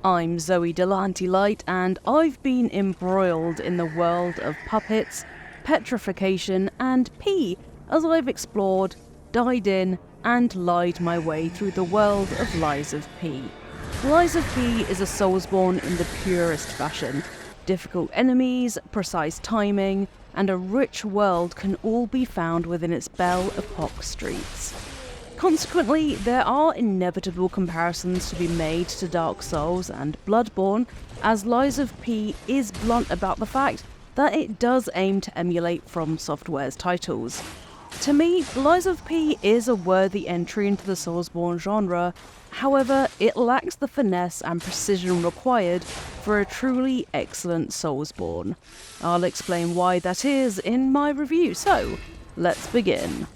I'm Zoe Delanty Light, and I've been embroiled in the world of puppets, petrification, and pee as I've explored, died in, and lied my way through the world of Lies of P. Lies of P is a Soulsborne in the purest fashion. Difficult enemies, precise timing, and a rich world can all be found within its bell epoch streets. Consequently, there are inevitable comparisons to be made to Dark Souls and Bloodborne, as Lies of P is blunt about the fact that it does aim to emulate From Software's titles. To me, Lies of P is a worthy entry into the Soulsborne genre, however, it lacks the finesse and precision required for a truly excellent Soulsborne. I'll explain why that is in my review, so let's begin.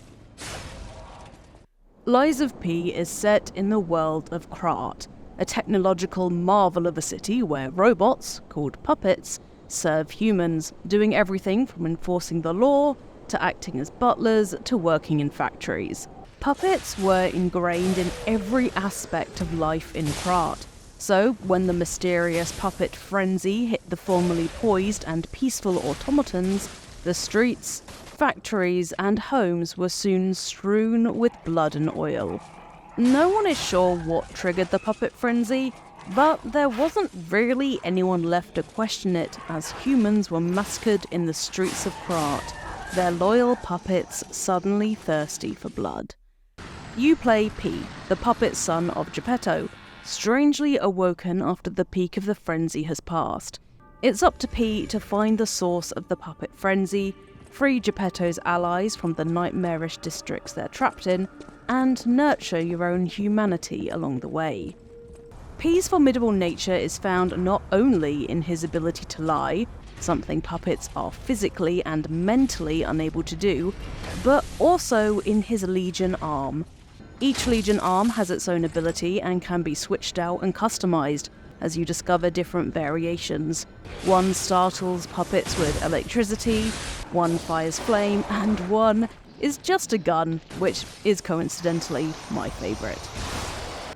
Lies of P is set in the world of Krat, a technological marvel of a city where robots, called puppets, serve humans, doing everything from enforcing the law, to acting as butlers, to working in factories. Puppets were ingrained in every aspect of life in Krat, so when the mysterious puppet frenzy hit the formerly poised and peaceful automatons, the streets, factories and homes were soon strewn with blood and oil. No one is sure what triggered the puppet frenzy, but there wasn't really anyone left to question it as humans were massacred in the streets of Krat, their loyal puppets suddenly thirsty for blood. You play P, the puppet son of Geppetto, strangely awoken after the peak of the frenzy has passed. It's up to P to find the source of the puppet frenzy, free Geppetto's allies from the nightmarish districts they're trapped in, and nurture your own humanity along the way. P's formidable nature is found not only in his ability to lie, something puppets are physically and mentally unable to do, but also in his Legion arm. Each Legion arm has its own ability and can be switched out and customized as you discover different variations. One startles puppets with electricity, one fires flame, and one is just a gun, which is coincidentally my favourite.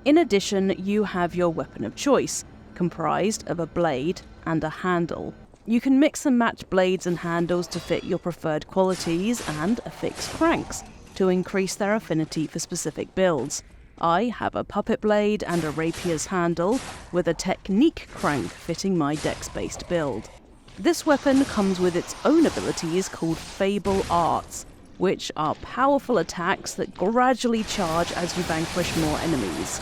In addition, you have your weapon of choice, comprised of a blade and a handle. You can mix and match blades and handles to fit your preferred qualities and affix cranks to increase their affinity for specific builds. I have a puppet blade and a rapier's handle, with a technique crank fitting my dex-based build. This weapon comes with its own abilities called Fable Arts, which are powerful attacks that gradually charge as you vanquish more enemies.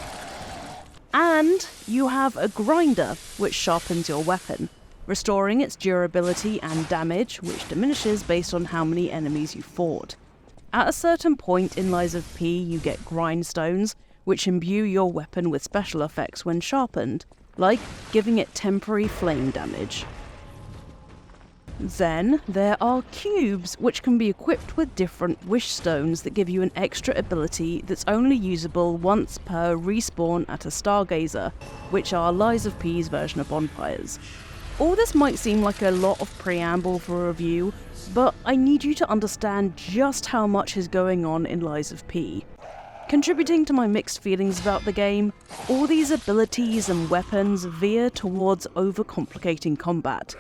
And you have a grinder, which sharpens your weapon, restoring its durability and damage, which diminishes based on how many enemies you fought. At a certain point in Lies of P, you get grindstones, which imbue your weapon with special effects when sharpened, like giving it temporary flame damage. Then there are cubes, which can be equipped with different wish stones that give you an extra ability that's only usable once per respawn at a Stargazer, which are Lies of P's version of bonfires. All this might seem like a lot of preamble for a review, but I need you to understand just how much is going on in Lies of P. Contributing to my mixed feelings about the game, all these abilities and weapons veer towards overcomplicating combat.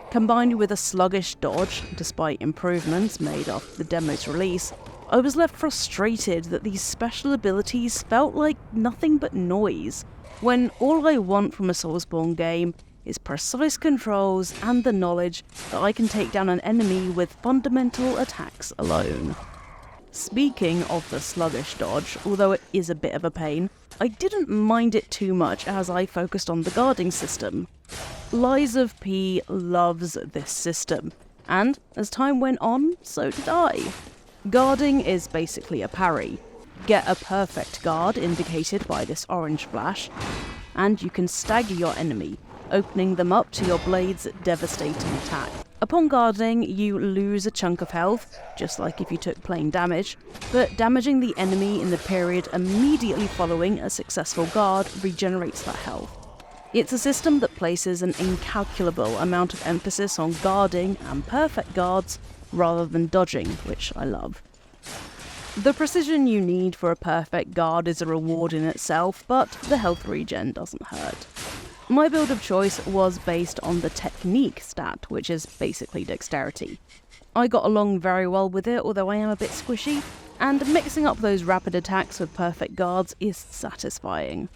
Combined with a sluggish dodge, despite improvements made after the demo's release, I was left frustrated that these special abilities felt like nothing but noise, when all I want from a Soulsborne game is precise controls and the knowledge that I can take down an enemy with fundamental attacks alone. Speaking of the sluggish dodge, although it is a bit of a pain, I didn't mind it too much as I focused on the guarding system. Lies of P loves this system, and as time went on, so did I. Guarding is basically a parry. Get a perfect guard indicated by this orange flash, and you can stagger your enemy, opening them up to your blade's devastating attack. Upon guarding, you lose a chunk of health, just like if you took plain damage, but damaging the enemy in the period immediately following a successful guard regenerates that health. It's a system that places an incalculable amount of emphasis on guarding and perfect guards rather than dodging, which I love. The precision you need for a perfect guard is a reward in itself, but the health regen doesn't hurt. My build of choice was based on the technique stat, which is basically dexterity. I got along very well with it, although I am a bit squishy, and mixing up those rapid attacks with perfect guards is satisfying.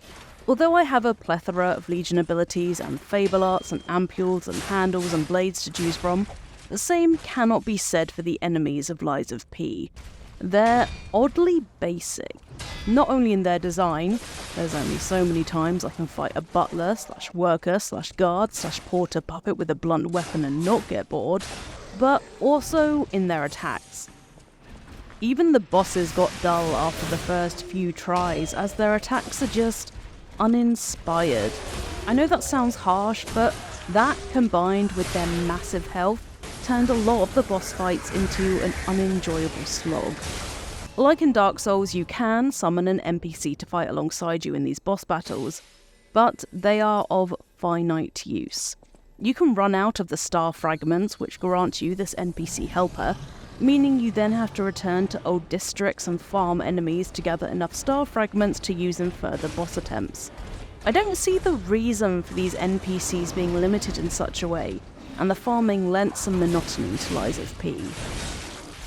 Although I have a plethora of Legion abilities and Fable Arts and ampules and handles and blades to choose from, the same cannot be said for the enemies of Lies of P. They're oddly basic. Not only in their design, there's only so many times I can fight a butler / worker / guard / porter puppet with a blunt weapon and not get bored, but also in their attacks. Even the bosses got dull after the first few tries, as their attacks are just uninspired. I know that sounds harsh, but that combined with their massive health turned a lot of the boss fights into an unenjoyable slog. Like in Dark Souls, you can summon an NPC to fight alongside you in these boss battles, but they are of finite use. You can run out of the star fragments which grant you this NPC helper, meaning you then have to return to old districts and farm enemies to gather enough star fragments to use in further boss attempts. I don't see the reason for these NPCs being limited in such a way, and the farming lent some monotony to Lies of P.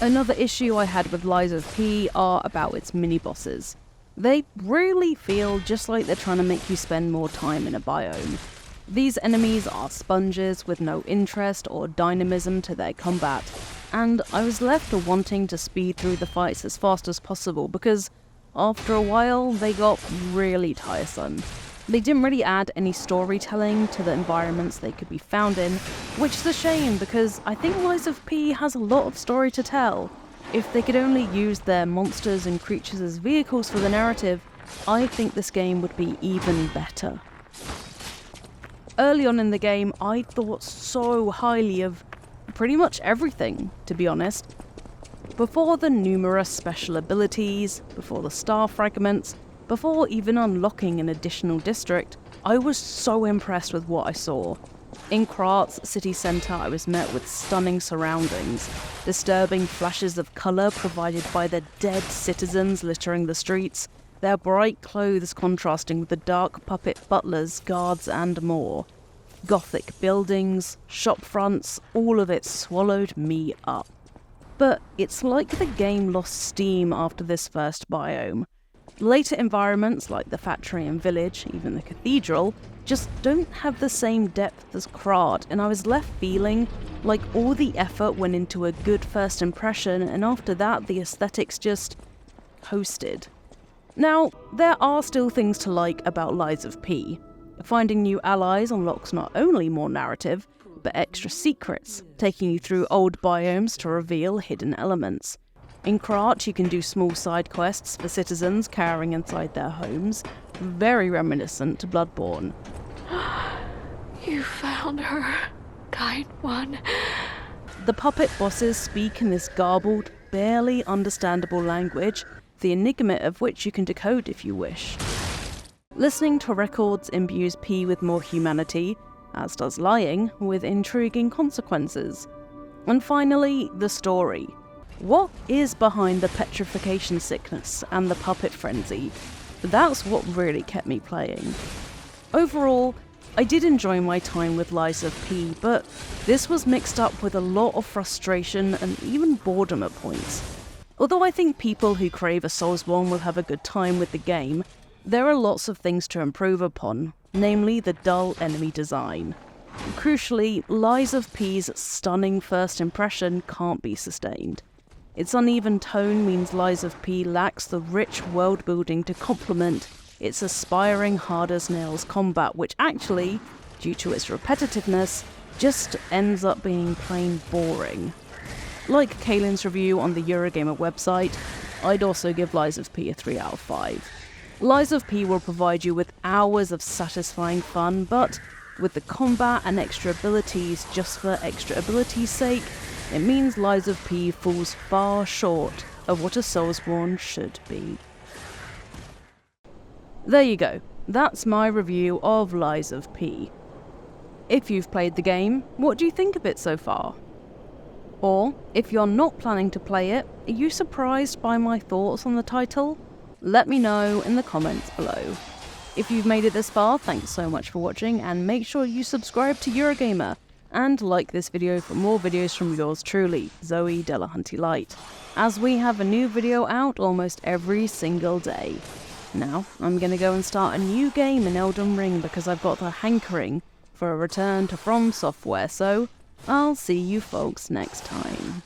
Another issue I had with Lies of P are about its mini-bosses. They really feel just like they're trying to make you spend more time in a biome. These enemies are sponges with no interest or dynamism to their combat, and I was left wanting to speed through the fights as fast as possible because, after a while, they got really tiresome. They didn't really add any storytelling to the environments they could be found in, which is a shame because I think Lies of P has a lot of story to tell. If they could only use their monsters and creatures as vehicles for the narrative, I think this game would be even better. Early on in the game, I thought so highly of pretty much everything, to be honest. Before the numerous special abilities, before the star fragments, before even unlocking an additional district, I was so impressed with what I saw. In Krat's city centre, I was met with stunning surroundings, disturbing flashes of colour provided by the dead citizens littering the streets, their bright clothes contrasting with the dark puppet butlers, guards and more. Gothic buildings, shop fronts, all of it swallowed me up. But it's like the game lost steam after this first biome. Later environments like the factory and village, even the cathedral, just don't have the same depth as Krat, and I was left feeling like all the effort went into a good first impression, and after that the aesthetics just coasted. Now, there are still things to like about Lies of P. Finding new allies unlocks not only more narrative, but extra secrets, taking you through old biomes to reveal hidden elements. In Krat, you can do small side quests for citizens cowering inside their homes, very reminiscent to Bloodborne. You found her, kind one. The puppet bosses speak in this garbled, barely understandable language, the enigma of which you can decode if you wish. Listening to records imbues P with more humanity, as does lying, with intriguing consequences. And finally, the story. What is behind the petrification sickness and the puppet frenzy? That's what really kept me playing. Overall, I did enjoy my time with Lies of P, but this was mixed up with a lot of frustration and even boredom at points. Although I think people who crave a Soulsborne will have a good time with the game, there are lots of things to improve upon, namely the dull enemy design. Crucially, Lies of P's stunning first impression can't be sustained. Its uneven tone means Lies of P lacks the rich world building to complement its aspiring hard-as-nails combat, which actually, due to its repetitiveness, just ends up being plain boring. Like Kaylin's review on the Eurogamer website, I'd also give Lies of P a 3 out of 5. Lies of P will provide you with hours of satisfying fun, but with the combat and extra abilities just for extra ability's sake, it means Lies of P falls far short of what a Soulsborne should be. There you go, that's my review of Lies of P. If you've played the game, what do you think of it so far? Or, if you're not planning to play it, are you surprised by my thoughts on the title? Let me know in the comments below. If you've made it this far, thanks so much for watching, and make sure you subscribe to Eurogamer, and like this video for more videos from yours truly, Zoe Delahunty Light, as we have a new video out almost every single day. Now, I'm gonna go and start a new game in Elden Ring because I've got the hankering for a return to From Software, so I'll see you folks next time.